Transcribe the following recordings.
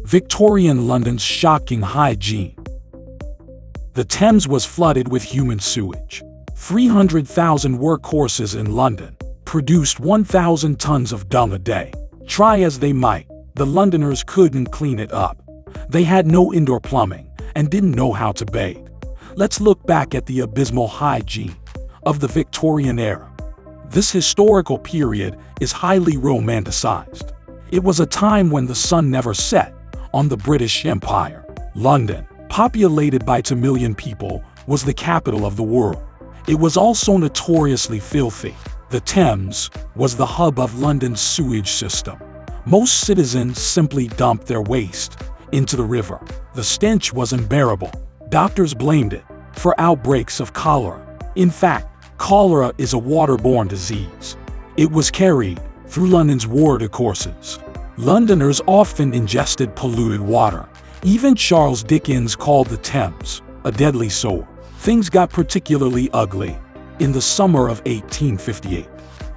Victorian London's shocking hygiene. The Thames was flooded with human sewage. 300,000 workhorses in London produced 1,000 tons of dung a day. Try as they might, the Londoners couldn't clean it up. They had no indoor plumbing and didn't know how to bathe. Let's look back at the abysmal hygiene of the Victorian era. This historical period is highly romanticized. It was a time when the sun never set on the British Empire. London, populated by 2 million people, was the capital of the world. It was also notoriously filthy. The Thames was the hub of London's sewage system. Most citizens simply dumped their waste into the river. The stench was unbearable. Doctors blamed it for outbreaks of cholera. In fact, cholera is a waterborne disease. It was carried through London's watercourses. Londoners often ingested polluted water. Even Charles Dickens called the Thames a deadly sore. Things got particularly ugly in the summer of 1858.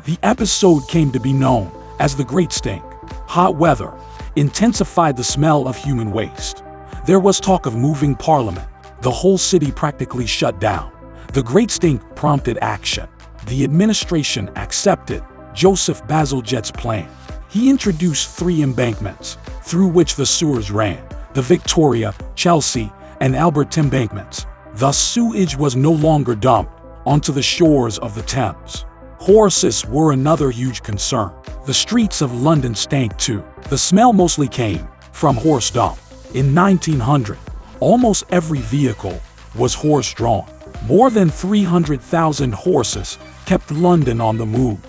The episode came to be known as the Great Stink. Hot weather intensified the smell of human waste. There was talk of moving Parliament. The whole city practically shut down. The Great Stink prompted action. The administration accepted Joseph Bazalgette's plan. He introduced 3 embankments through which the sewers ran: the Victoria, Chelsea, and Albert embankments. Thus, sewage was no longer dumped onto the shores of the Thames. Horses were another huge concern. The streets of London stank too. The smell mostly came from horse dung. In 1900, almost every vehicle was horse-drawn. More than 300,000 horses kept London on the move.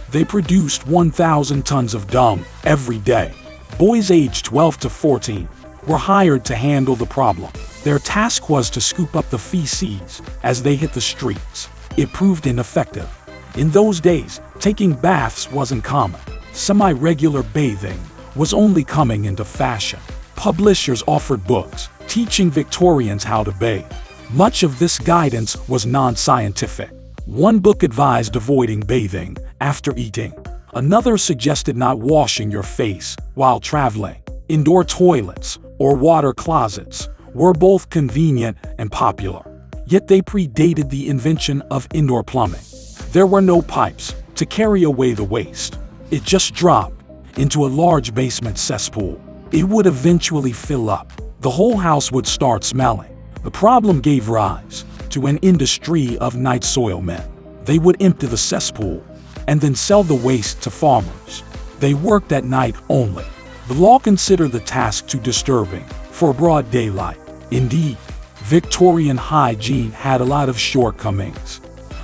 They produced 1,000 tons of dung every day. Boys aged 12 to 14 were hired to handle the problem. Their task was to scoop up the feces as they hit the streets. It proved ineffective. In those days, taking baths wasn't common. Semi-regular bathing was only coming into fashion. Publishers offered books teaching Victorians how to bathe. Much of this guidance was non-scientific. One book advised avoiding bathing after eating. Another suggested not washing your face while traveling. Indoor toilets or water closets were both convenient and popular. Yet they predated the invention of indoor plumbing. There were no pipes to carry away the waste. It just dropped into a large basement cesspool. It would eventually fill up. The whole house would start smelling. The problem gave rise to an industry of night soilmen. They would empty the cesspool and then sell the waste to farmers. They worked at night only. The law considered the task too disturbing for broad daylight. Indeed, Victorian hygiene had a lot of shortcomings,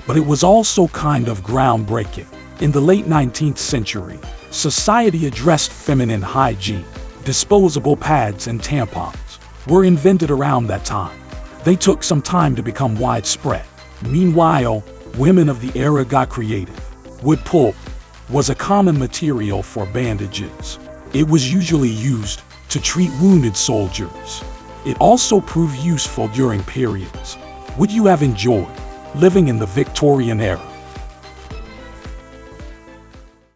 but it was also kind of groundbreaking. In the late 19th century, society addressed feminine hygiene. Disposable pads and tampons were invented around that time. They took some time to become widespread. Meanwhile, women of the era got creative. Wood pulp was a common material for bandages. It was usually used to treat wounded soldiers. It also proved useful during periods. Would you have enjoyed living in the Victorian era?